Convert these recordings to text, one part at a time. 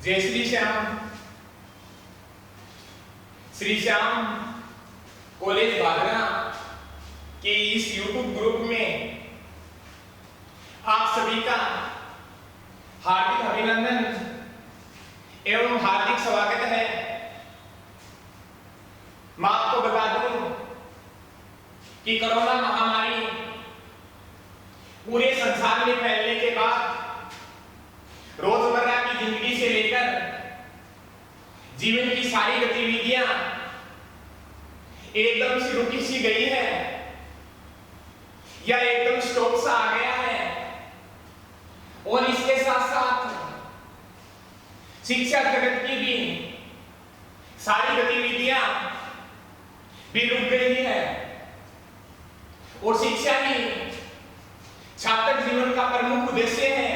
जय श्री श्याम। श्री श्याम कॉलेज भादरा के इस YouTube ग्रुप में आप सभी का हार्दिक अभिनंदन एवं हार्दिक स्वागत है। मैं आपको बता दूं कि कोरोना महामारी पूरे संसार में फैलने के बाद रोजमर्रा की जिंदगी से लेकर जीवन की सारी गतिविधियां एकदम से रुकी सी गई है या एकदम स्टॉप सा आ गया है। और इसके साथ साथ शिक्षा जगत की भी सारी गतिविधियां भी रुक गई है। और शिक्षा ही छात्र जीवन का प्रमुख उद्देश्य है,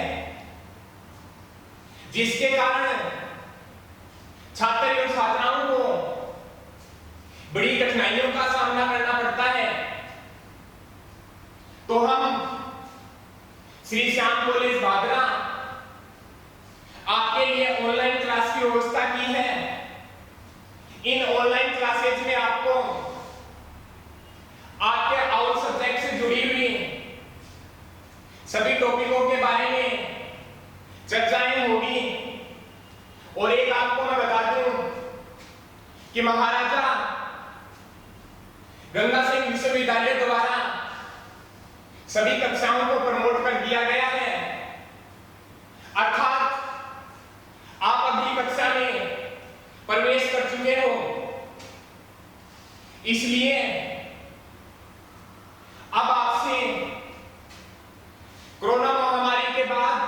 जिसके कारण छात्र एवं छात्राओं को बड़ी कठिनाइयों का सामना करना पड़ता है। तो हम श्री श्याम कॉलेज भादरा आपके लिए ऑनलाइन क्लास की व्यवस्था की है। इन ऑनलाइन क्लासेज में आपको आपके आउट सब्जेक्ट से जुड़ी हुई सभी टॉपिकों के बारे में चर्चाएं होगी। और एक आपको मैं बता दूं कि महाराजा गंगा सिंह विश्वविद्यालय द्वारा सभी कक्षाओं को प्रमोट कर दिया गया है। अर्थात आप अगली कक्षा में प्रवेश कर चुके हो, इसलिए अब आपसे कोरोना महामारी के बाद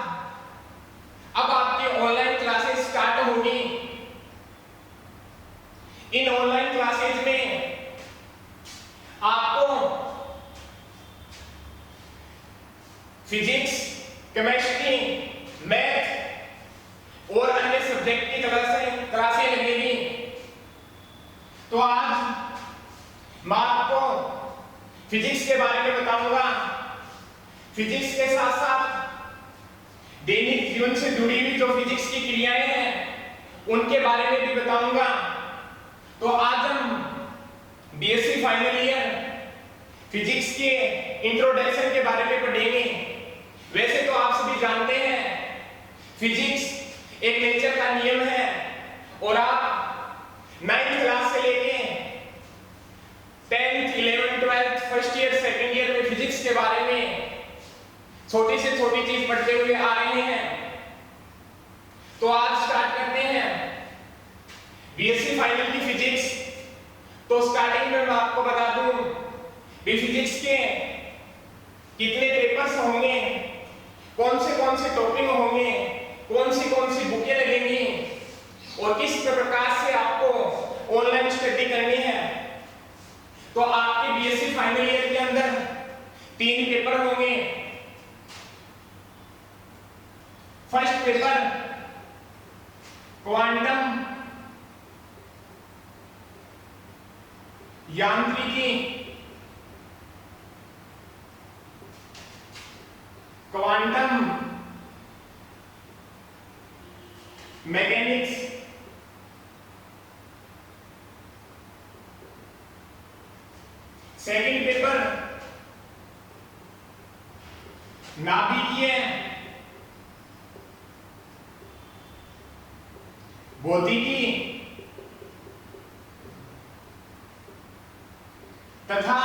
अब आपकी ऑनलाइन क्लासेस स्टार्ट होगी। इन ऑनलाइन क्लासेस में आपको फिजिक्स, केमिस्ट्री, मैथ और अन्य सब्जेक्ट की क्लासें लगेगी। तो आज मैं आपको फिजिक्स के बारे में बताऊंगा। फिजिक्स के साथ साथ दैनिक जीवन से जुड़ी हुई जो फिजिक्स की क्रियाएं हैं उनके बारे में भी बताऊंगा। तो आज हम बीएससी फाइनल ईयर फिजिक्स के इंट्रोडक्शन के बारे में पढ़ेंगे। वैसे तो आप सभी जानते हैं फिजिक्स एक नेचर का नियम है और आप 9th क्लास से लेके 10th, 11th, 12th, first year, second year में फिजिक्स के बारे में छोटी से छोटी चीज पढ़ते हुए आ रहे हैं। तो आज स्टार्ट करते हैं बीएससी फाइनल की फिजिक्स। तो स्टार्टिंग में मैं आपको बता दूं कि फिजिक्स के कितने पेपर्स होंगे, कौन से टॉपिक होंगे, कौन सी बुकें लगेंगी और किस प्रकार से आपको ऑनलाइन स्टडी करनी है। तो आपके बीएससी फाइनल ईयर के अंदर 3 पेपर होंगे। फर्स्ट पेपर क्वांटम यांत्रिकी, क्वांटम मैकेनिक्स, सेकंड पेपर नाभिकीय भौतिकी तथा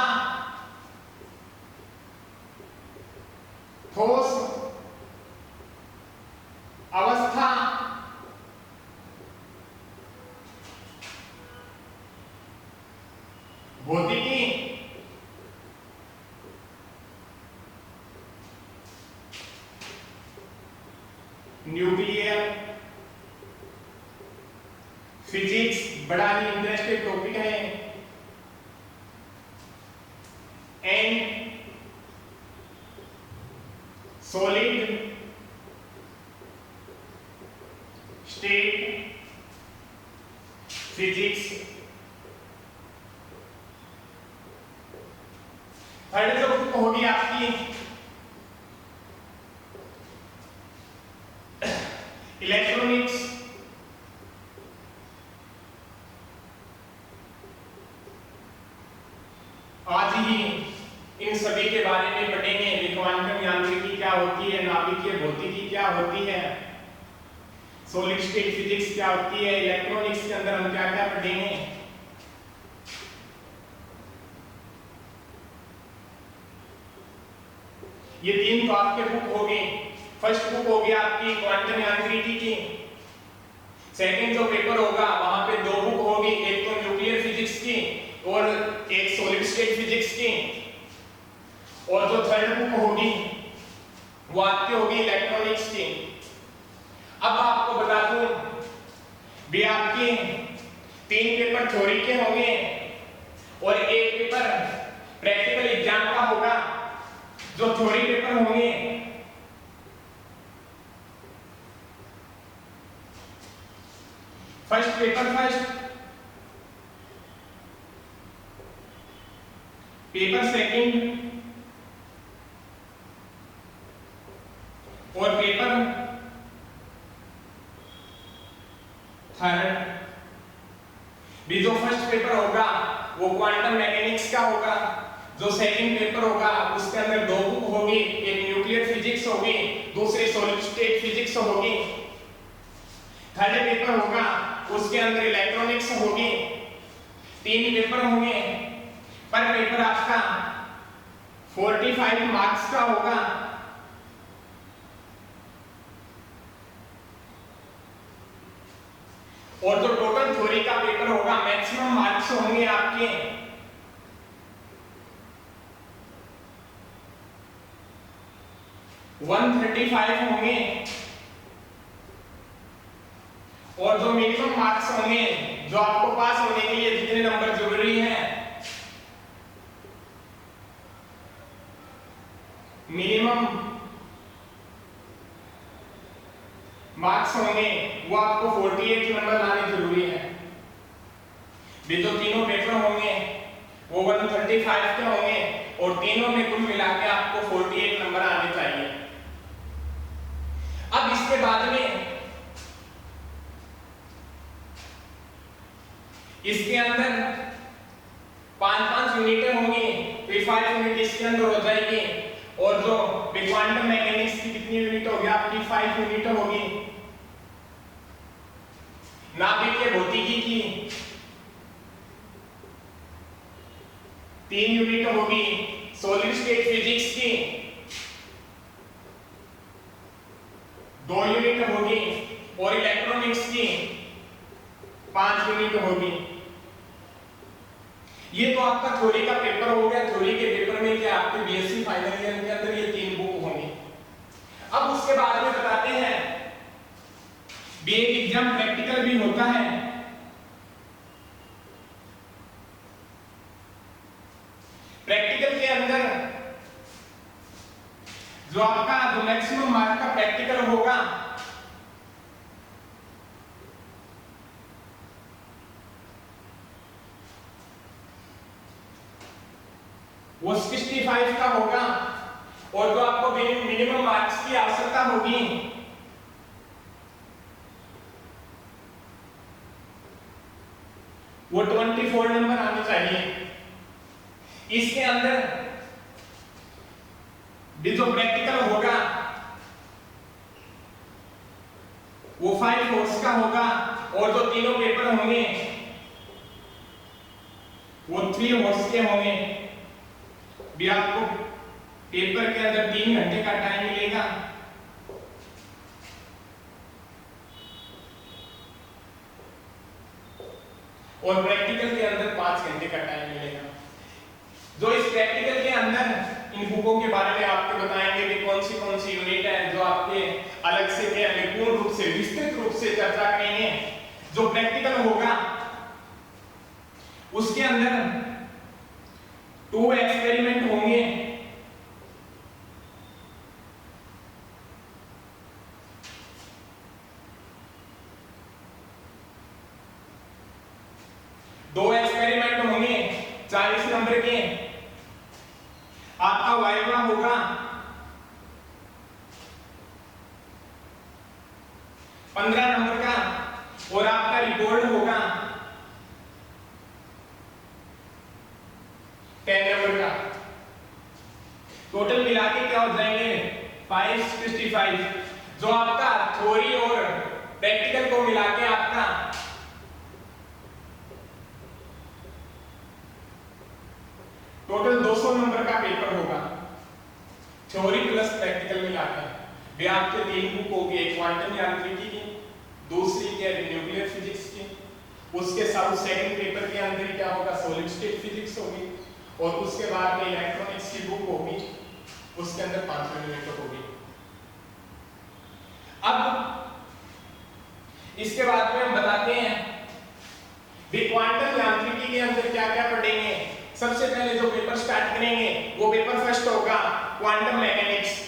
ठोस अवस्था भौतिकी, न्यूक्लियर फिजिक्स बड़ा ही इंटरेस्टिंग टॉपिक है। And solid state physics. Third जो बुक होगी आपकी इलेक्ट्रॉनिक्स सॉलिड स्टेट फिजिक्स क्या होती है, इलेक्ट्रॉनिक्स के अंदर हम क्या क्या पढ़ेंगे। ये तीन तो आपके बुक हो गए। फर्स्ट बुक हो गया आपकी क्वांटम यांत्रिकी की। सेकंड जो पेपर होगा वहां पे दो बुक होगी, एक तो न्यूक्लियर फिजिक्स की और एक सॉलिड स्टेट फिजिक्स की, और जो थर्ड बुक होगी वो आपकी होगी इलेक्ट्रॉनिक्स की। अब आपको बता दूं भी आपके 3 पेपर थ्योरी के होंगे और एक पेपर प्रैक्टिकल एग्जाम का होगा। जो थ्योरी पेपर होंगे फर्स्ट पेपर सेकंड और पेपर थर्ड। भी जो फर्स्ट पेपर होगा वो क्वांटम मैकेनिक्स का होगा। जो सेकंड पेपर होगा उसके अंदर दो बुक होगी, एक न्यूक्लियर फिजिक्स होगी, दूसरी सॉलिड स्टेट फिजिक्स होगी। थर्ड पेपर होगा उसके अंदर इलेक्ट्रॉनिक्स होगी। 3 पेपर होंगे, पर पेपर आपका 45 मार्क्स का होगा। और जो टोटल थ्योरी का पेपर होगा मैक्सिमम मार्क्स होंगे आपके 135 होंगे, और जो मिनिमम मार्क्स होंगे जो आपको पास होने के लिए जितने नंबर जरूरी हैं, मिनिमम मार्क्स होंगे वो आपको 48 नंबर लाने जरूरी है। भी जो तीनों पेपर होंगे वो 135 के होंगे और तीनों में कुल मिला के आपको 48 नंबर आने चाहिए। अब इसके बाद में इसके अंदर 5-5 यूनिटें होंगी, फिर 5 यूनिट इसके अंदर हो जाएगी, और जो क्वांटम मैकेनिक्स की कितनी यूनिट होगी आपकी 5 यूनिट होगी। नाभिकीय भौतिकी की 3 यूनिट होगी, सॉलिड स्टेट फिजिक्स की 2 यूनिट होगी, और इलेक्ट्रॉनिक्स की 5 यूनिट होगी। ये तो आपका थ्योरी का पेपर हो गया। थ्योरी के पेपर में क्या आपके बीएससी फाइनल ईयर के अंदर ये 3 बुक होंगी। अब उसके बाद में बताते हैं भी एक एग्जाम प्रैक्टिकल भी होता है। प्रैक्टिकल के अंदर जो आपका जो मैक्सिमम मार्क का प्रैक्टिकल होगा वो 65 का होगा, और जो आपको मिनिमम मार्क्स की आवश्यकता होगी वो 24 नंबर आने चाहिए। इसके अंदर भी जो प्रैक्टिकल होगा वो 5 कोर्स का होगा, और जो तीनों पेपर होंगे वो 3 कोर्स के होंगे। भी आपको पेपर के अंदर 3 घंटे का टाइम मिलेगा। और प्रैक्टिकल के अंदर 5 घंटे का टाइम मिलेगा। जो इस प्रैक्टिकल के अंदर इन बुकों के बारे में आपको बताएंगे कि कौन सी यूनिट है जो आपके अलग से पूर्ण रूप से विस्तृत रूप से चर्चा करेंगे। जो प्रैक्टिकल होगा उसके अंदर 2 एक्सपेरिमेंट होंगे। दो एक्सपेरिमेंट होंगे 40 नंबर के। आपका वाइवा होगा 15 नंबर का, और आपका रिकॉर्ड होगा 10 नंबर का। टोटल मिला के क्या हो जाएंगे 565। जो आपका थ्योरी और प्रैक्टिकल थ्योरी प्लस प्रैक्टिकल मिलाकर भी आपके 3 बुक होगी, एक क्वांटम यांत्रिकी की, दूसरी क्या न्यूक्लियर फिजिक्स की, उसके साथ सेकंड पेपर के अंदर क्या होगा सॉलिड स्टेट फिजिक्स होगी, और उसके बाद में इलेक्ट्रॉनिक्स की बुक होगी, उसके अंदर 5 यूनिट होगी। अब इसके बाद में हम बताते हैं भी क्वांटम यांत्रिकी के अंदर क्या क्या पढ़ेंगे। सबसे पहले जो पेपर स्टार्ट करेंगे वो पेपर फर्स्ट होगा quantum mechanics.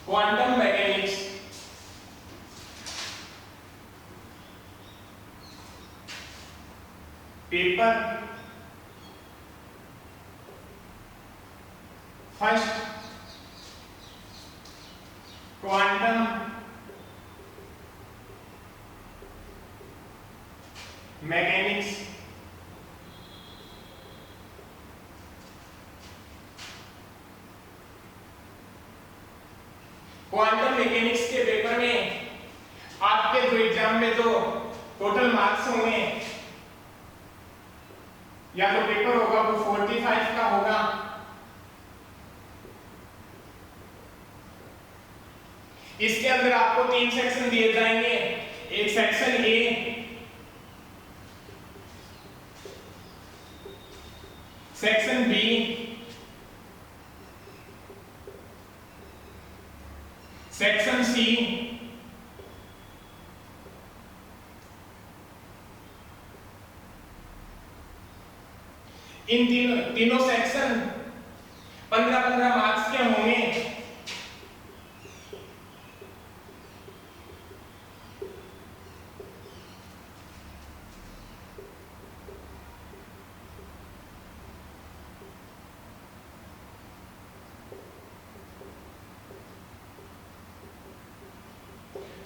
Quantum mechanics paper first quantum mechanics. Quantum mechanics के पेपर में आपके जो एग्जाम में जो टोटल मार्क्स होंगे या तो पेपर होगा वो 45 का होगा। इसके अंदर आपको 3 सेक्शन दिए जाएंगे, एक section A, section B, section C, इन तीनों सेक्शन 15-15 मार्क्स के होंगे।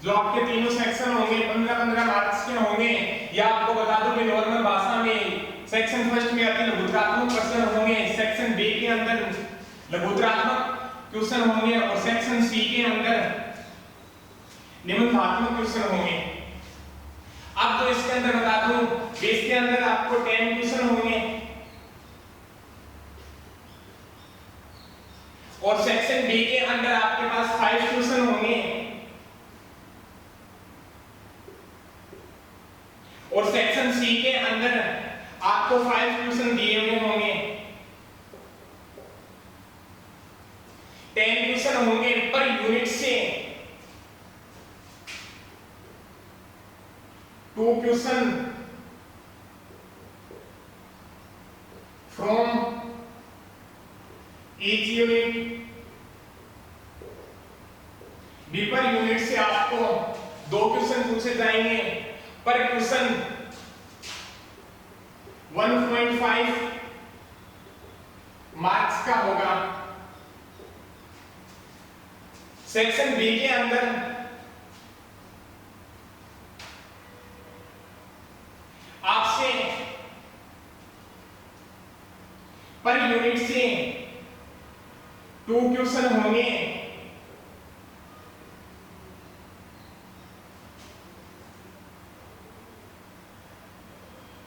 जो आपके तीनों सेक्शन होंगे 15-15 मार्क्स के होंगे। या आपको बता दूं कि नॉर्मल भाषा में सेक्शन फर्स्ट में आती लघुत्रात्मक प्रश्न होंगे, सेक्शन बी के अंदर लघुत्रात्मक क्वेश्चन होंगे और सेक्शन सी के अंदर निबंधात्मक क्वेश्चन होंगे। अब तो इसके अंदर बता दूं कि इसके अंदर आपको 10 क्वेश्चन होंगे और सेक्शन बी के अंदर आपके पास 5 क्वेश्चन होंगे और सेक्शन सी के अंदर आपको 5 क्वेश्चन दिए हुए होंगे। 10 क्वेश्चन होंगे पर यूनिट से, 2 question from each unit. B पर यूनिट से आपको 2 क्वेश्चन पूछे जाएंगे, पर क्वेश्चन 1.5 मार्क्स का होगा। सेक्शन बी के अंदर आपसे पर यूनिट से 2 क्वेश्चन होंगे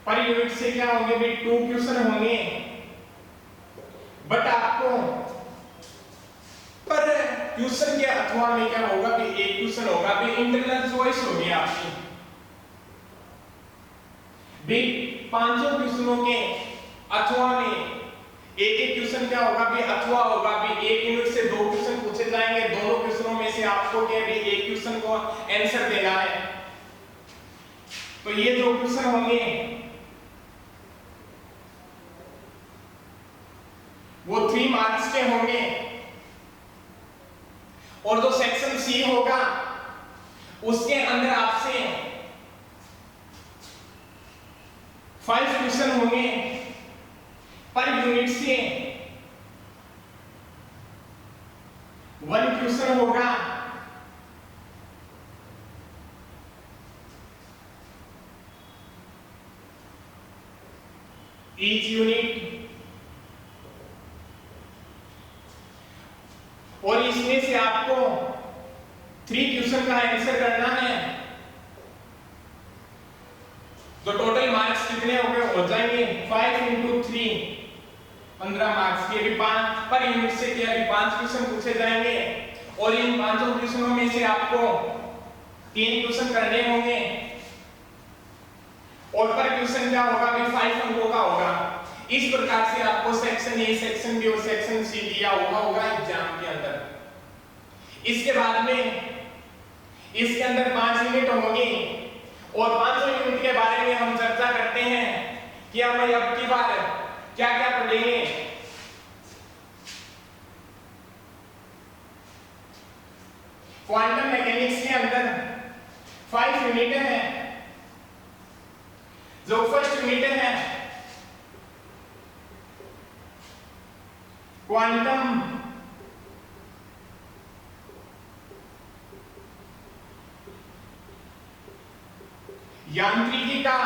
पर यूनिट से क्या होंगे भी 2 क्वेश्चन होंगे। बट आपको पर क्वेश्चन के अथवा में क्या होगा कि एक क्वेश्चन होगा भी इंटरनल चॉइस होगी आपकी भी 500 क्वेश्चनों के अथवा में एक क्वेश्चन क्या होगा भी अथवा होगा भी एक यूनिट से 2 क्वेश्चन पूछे जाएंगे। दोनों क्वेश्चनों में से आपको क्या भी एक क्वेश्चन को आंसर देना है। तो ये 2 क्वेश्चन होंगे वो 3 मार्क्स के होंगे और जो सेक्शन सी होगा उसके अंदर आपसे 5 क्वेश्चन होंगे पर यूनिट से 1 क्वेश्चन होगा। ईच यूनिट और इसमें से आपको 3 क्वेश्चन का आंसर करना है, तो टोटल मार्क्स कितने हो गए हो जाएंगे 5 × 3 15 मार्क्स के। भी 5 पर यूनिट से क्या भी 5 क्वेश्चन पूछे जाएंगे और इन 5 क्वेश्चनों में से आपको 3 क्वेश्चन करने होंगे और पर क्वेश्चन क्या होगा भी 5 अंकों का होगा। इस प्रकार से आपको सेक्शन ए, सेक्शन बी और सेक्शन सी दिया हुआ होगा एग्जाम के अंदर। इसके बाद में इसके अंदर 5 यूनिट होंगी और 5 यूनिट के बारे में हम चर्चा करते हैं कि हम अब की बार क्या क्या पढ़ेंगे। क्वांटम मैकेनिक्स के अंदर 5 यूनिट हैं। जो फर्स्ट यूनिट है क्वांटम यांत्रिकी का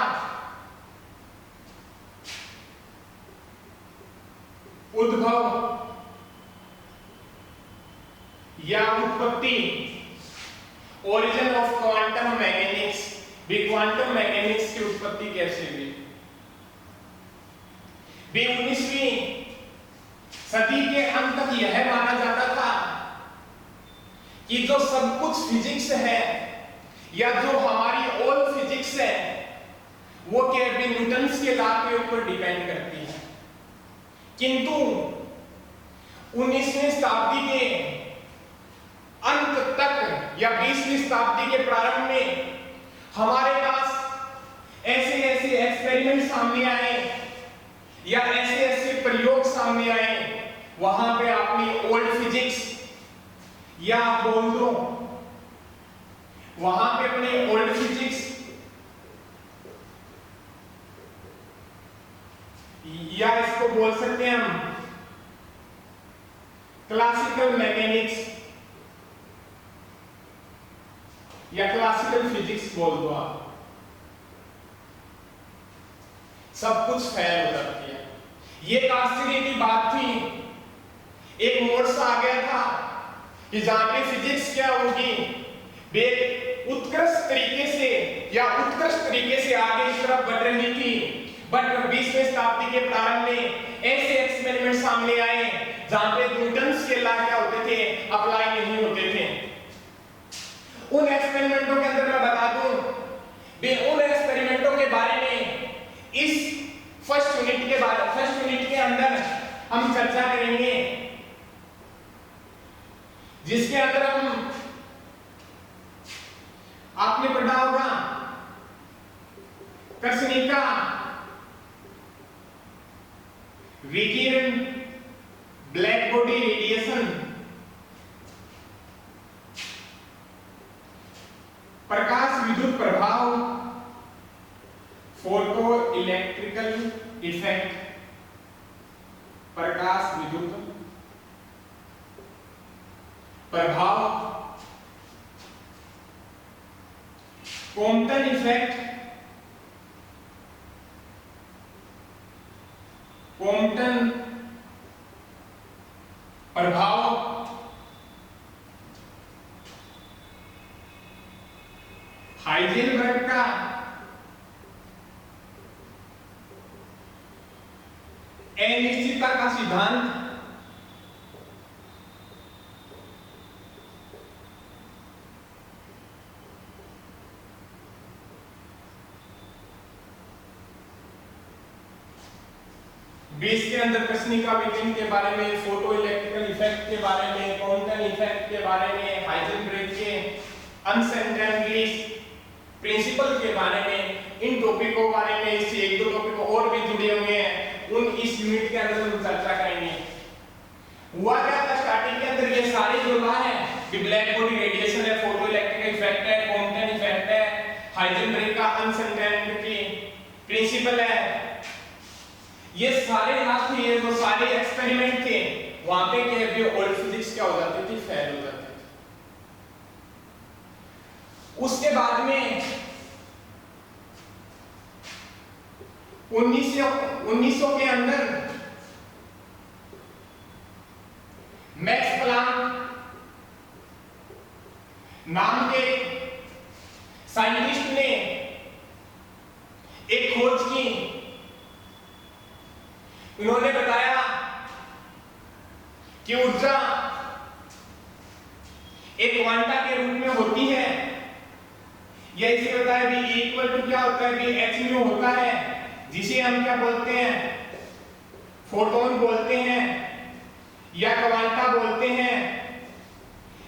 उद्भव या उत्पत्ति, ओरिजिन ऑफ क्वांटम मैकेनिक्स, भी क्वांटम मैकेनिक्स की उत्पत्ति कैसे हुई। 19वीं सदी के अंत तक यह माना जाता था कि जो सब कुछ फिजिक्स है या जो हमारी ऑल फिजिक्स है वो केल्विन न्यूटन के लॉ के ऊपर डिपेंड करती है। किंतु 19वीं शताब्दी के अंत तक या 20वीं शताब्दी के प्रारंभ में हमारे पास ऐसे ऐसे एक्सपेरिमेंट सामने आए या ऐसे ऐसे प्रयोग सामने आए, वहां पे अपनी ओल्ड फिजिक्स या बोल दो वहां पे अपने ओल्ड फिजिक्स या इसको बोल सकते हैं हम क्लासिकल मैकेनिक्स या क्लासिकल फिजिक्स बोल दो आप, सब कुछ फेल हो जाती है। ये एक आश्चर्य की बात थी, एक मोड़ सा आ गया था कि जहां पे फिजिक्स क्या होगी वे उत्कृष्ट तरीके से या उत्कृष्ट तरीके से आगे इस तरफ बढ़ रही थी। बट 20वीं शताब्दी के प्रारंभ में ऐसे एक्सपेरिमेंट सामने आए जहां पे न्यूटन के लॉ क्या होते थे, अप्लाई नहीं होते थे। उन एक्सपेरिमेंटों के अंदर मैं बता दूं, उन एक्सपेरिमेंटों के बारे में इस फर्स्ट यूनिट के अंदर हम चर्चा करेंगे, जिसके अंदर हम आपने पढ़ा होगा कृष्णिका, विकिरण, ब्लैक बॉडी रेडिएशन, प्रकाश विद्युत प्रभाव, फोटो इलेक्ट्रिकल इफेक्ट, प्रकाश विद्युत प्रभाव, कॉम्पटन इफेक्ट, कॉम्पटन प्रभाव, हाइजेनबर्ग का अनिश्चितता का सिद्धांत, बेस के अंदर कृष्णिका विकिरण के बारे में, फोटो इलेक्ट्रिकल इफेक्ट के बारे में, कॉम्पटन इफेक्ट के बारे में, हाइजेनबर्ग के अनसेंटेंगलिश प्रिंसिपल के बारे में, इन टॉपिकों के बारे में इससे एक दो टॉपिक और भी जुड़े हुए हैं, उन इस यूनिट के अंदर हम चर्चा करेंगे। हुआ क्या था स्टार्टिंग के अंदर, ये सारे जो लॉ है कि ब्लैक बॉडी रेडिएशन है, फोटो इलेक्ट्रिकल इफेक्ट है, कॉम्पटन इफेक्ट है, हाइजेनबर्ग का अनसेंटेंगलिटी प्रिंसिपल है, ये सारे लॉ थे, ये जो सारे एक्सपेरिमेंट थे, वहां पे क्या है ओल्ड फिजिक्स क्या हो जाती थी, फेल हो जाती थी। उसके बाद में 1900 के अंदर मैक्स प्लांक इन्होंने बताया कि ऊर्जा एक क्वांटा के रूप में होती है, या इसे बताया भी इक्वल टू क्या होता है, भी एच म्यू होता है, जिसे हम क्या बोलते हैं, फोटोन बोलते हैं, या क्वांटा बोलते हैं,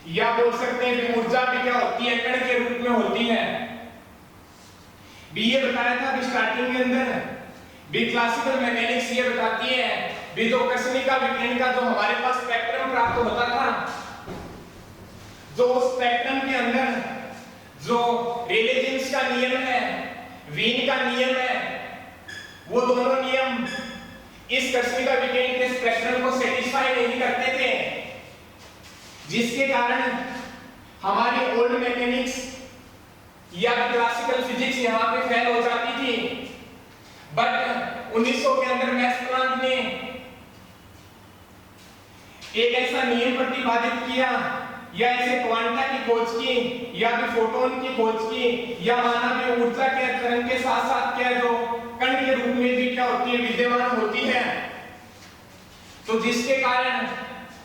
या बोल सकते हैं कि ऊर्जा भी क्या होती है, कण के रूप में होती है। भी ये बताया था भी स्टार्टिंग के अंदर भी क्लासिकल मैकेनिक्स ये बताती है भी जो कृष्णिका विकिरण का जो हमारे पास स्पेक्ट्रम प्राप्त होता था, जो स्पेक्ट्रम के अंदर जो रेले जीन्स का नियम है, वीन का नियम है, वो दोनों नियम इस कृष्णिका विकिरण के स्पेक्ट्रम को सेटिस्फाई नहीं करते थे, जिसके कारण हमारी ओल्ड मैकेनिक्स या क्लासिकल फिजिक्स यहाँ पे फेल हो जाती थी। बट 1900 के अंदर मैक्स प्लांक ने एक ऐसा नियम प्रतिपादित किया, या ऐसे क्वांटा की खोज की, या भी फोटोन की खोज की, या माना भी ऊर्जा के तरंग के साथ साथ क्या जो कण के रूप में भी क्या होती है, विद्यमान होती है। तो जिसके कारण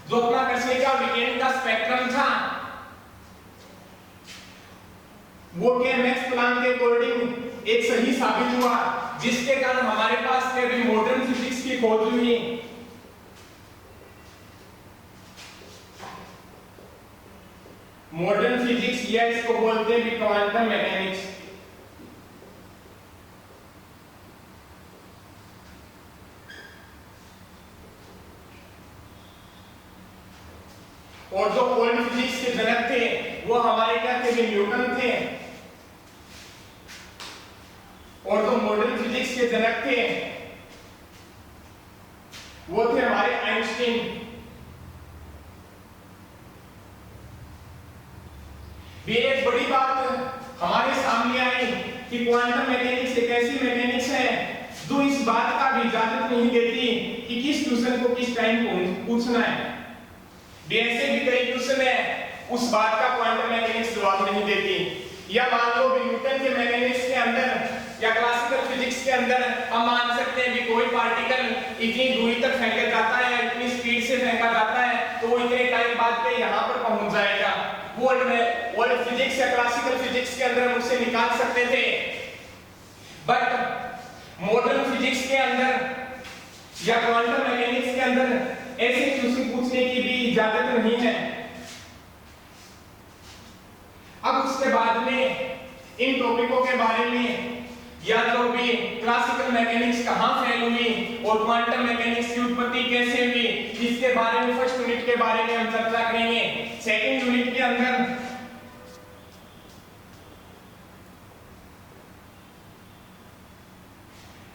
जो अपना कृष्णिका विकिरण का स्पेक्ट्रम था वो क्या मैक्स प्लांक के अकॉर्डिंग एक सही साबित हुआ, जिसके कारण हमारे पास क्या भी मॉडर्न फिजिक्स की खोज हुई। मॉडर्न फिजिक्स या इसको बोलते हैं क्वांटम मैकेनिक्स। और जो ओल्ड फिजिक्स के जनक थे वो हमारे क्या थे, न्यूटन थे, और जो मॉडर्न फिजिक्स के जनक थे वो थे हमारे आइंस्टीन। भी एक बड़ी बात हमारे सामने आई कि क्वांटम मैकेनिक्स एक ऐसी मैकेनिक्स है जो इस बात का भी इजाजत नहीं देती कि किस क्वेश्चन को किस टाइम पूछना है। भी ऐसे भी कई क्वेश्चन है उस बात का क्वांटम मैकेनिक्स जवाब नहीं देती। या मान लो भी न्यूटन के मैकेनिक्स के अंदर या क्लासिकल फिजिक्स के अंदर हम मान सकते हैं कि कोई पार्टिकल इतनी दूरी तक फेंका जाता है, इतनी स्पीड से फेंका जाता है, तो वो इतने टाइम बाद पे यहाँ पर पहुंच जाएगा। वो वर्ल्ड फिजिक्स या क्लासिकल फिजिक्स के अंदर मुझसे निकाल सकते थे, बट मॉडर्न फिजिक्स के अंदर या क्वांटम मैकेनिक्स के अंदर ऐसे क्वेश्चन पूछने की भी इजाजत नहीं है। अब उसके बाद में इन टॉपिकों के बारे में या तो भी क्लासिकल मैकेनिक्स कहां फेल हुई और क्वांटम मैकेनिक्स की उत्पत्ति कैसे हुई, इसके बारे में फर्स्ट यूनिट के बारे में हम चर्चा करेंगे। सेकंड यूनिट के अंदर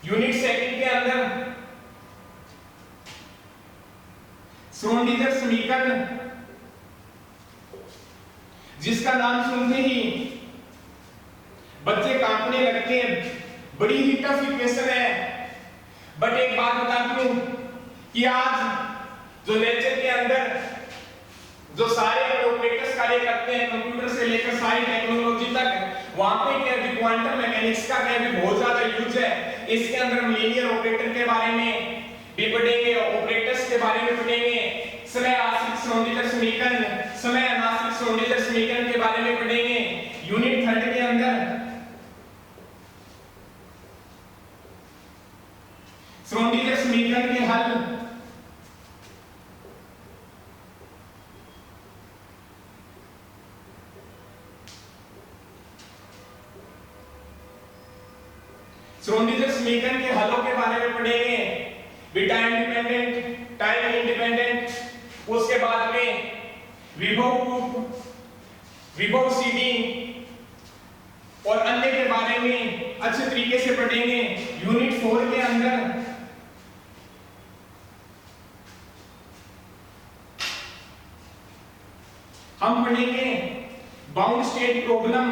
यूनिट सेकंड के अंदर श्रोडिंगर समीकरण, जिसका नाम सुनते ही बच्चे कांपने लगते हैं, बड़ी ही टफ इक्वेशन है। बट एक बात बता दूं कि आज जो लेक्चर के अंदर जो सारे ऑपरेटर्स कार्य करते हैं, कंप्यूटर से लेकर सारी टेक्नोलॉजी तक, वहां पे क्या भी क्वांटम मैकेनिक्स का क्या भी बहुत ज्यादा यूज है। इसके अंदर हम लीनियर ऑपरेटर के बारे में भी पढ़ेंगे, ऑपरेटर्स के बारे में पढ़ेंगे, समय आश्रित श्रोडिंगर समीकरण, समय अनाश्रित श्रोडिंगर समीकरण के बारे में पढ़ेंगे। यूनिट थर्ड के अंदर श्रोडिंगर समीकरण के हल, श्रोडिंगर समीकरण के हलों के बारे में पढ़ेंगे, भी टाइम डिपेंडेंट, टाइम इंडिपेंडेंट, उसके बाद में विभव विभव सीडी और अन्य के बारे में अच्छे तरीके से पढ़ेंगे। यूनिट 4 के अंदर हम पढ़ेंगे बाउंड स्टेट प्रॉब्लम,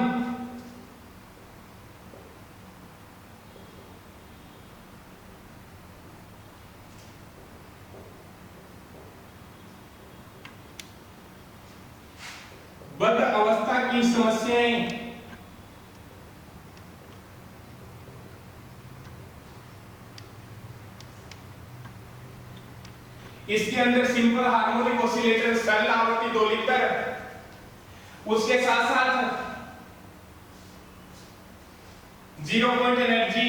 बद्ध अवस्था की समस्याएं, इसके अंदर सिंपल हार्मोनिक ऑसिलेटर सरल आवृत्ति 2 लीटर, उसके साथ साथ 0 point energy,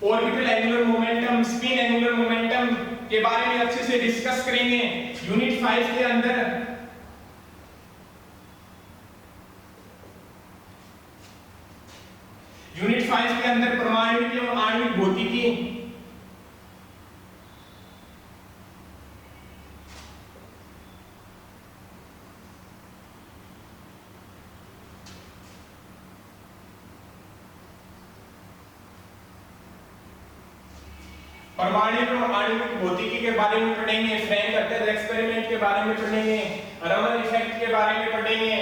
orbital angular momentum, spin angular momentum के बारे में अच्छे से डिस्कस करेंगे। यूनिट 5 के अंदर परमाणु एवं आणविक भौतिकी, परमाणु एवं आणविक भौतिकी के बारे में पढ़ेंगे, फ्रैंक-हटर एक्सपेरिमेंट के बारे में पढ़ेंगे, रमन इफेक्ट के बारे में पढ़ेंगे,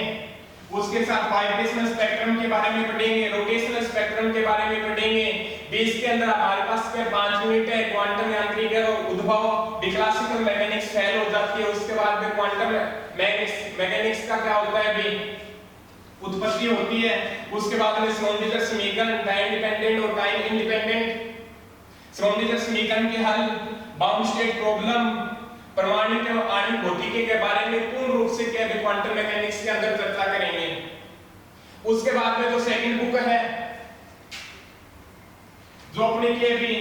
उसके साथ वाइब्रेशनल स्पेक्ट्रम के बारे में पढ़ेंगे, रोटेशनल स्पेक्ट्रम के बारे में पढ़ेंगे। बेस के अंदर हमारे पास के 5 यूनिट है, क्वांटम यांत्रिकी का उद्भव, क्लासिकल मैकेनिक्स फेल हो जाती है, उसके बाद में क्वांटम मैकेनिक्स का क्या होता है भी उत्पत्ति होती है। उसके बाद में श्रोडिंगर समीकरण, टाइम डिपेंडेंट और टाइम इंडिपेंडेंट, श्रोडिंगर समीकरण के हल, बाउंड स्टेट प्रॉब्लम, परमाणु एवं आणविक भौतिकी के बारे में पूर्ण रूप से क्या क्वांटम मैकेनिक्स के अंदर चर्चा करेंगे। उसके बाद में जो सेकंड बुक है जो अपने के भी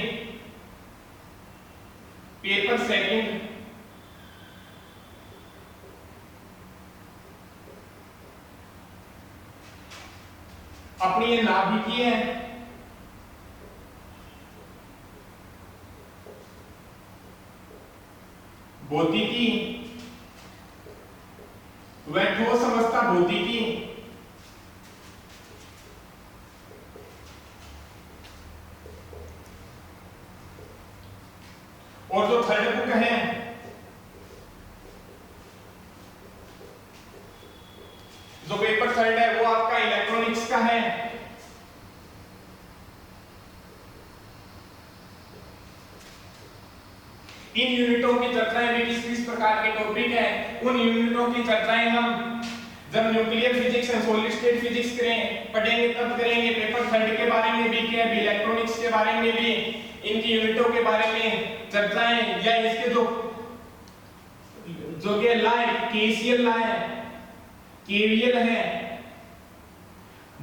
पेपर सेकंड अपनी ये नाभिकीय है, भौतिकी व ठोस अवस्था भौतिकी, और जो थर्ड बुक है जो पेपर थर्ड है वो आपका इलेक्ट्रॉनिक्स का है। इन यूनिटों की चर्चाएं भी किस प्रकार के टॉपिक है, उन यूनिटों की चर्चाएं हम जब nuclear physics and solid state physics पढ़ेंगे तब करेंगे। पेपर थर्ड के बारे में भी क्या, इलेक्ट्रॉनिक्स के बारे में भी, इनकी यूनिटों के बारे में चर्चाएं, या इसके जो के लॉ केसीएल लॉ है, केवीएल है,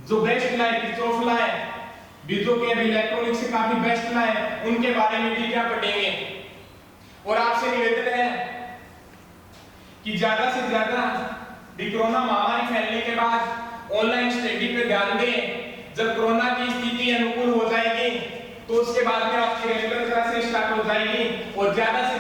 जो बेस्ट लॉ है किरचॉफ लॉ है, बीजों के इलेक्ट्रॉनिक्स से काफी बेस्ट लॉ है, उनके बारे में भी क्या पढ़ेंगे। और आपसे निवेदन है कि ज्यादा से ज्यादा कोरोना महामारी फैलने के बाद ऑनलाइन स्टडी पे ध्यान दें। जब कोरोना की स्थिति अनुकूल हो जाएगी तो उसके बाद में आपकी रेगुलर क्लासेस स्टार्ट हो जाएगी, और ज्यादा से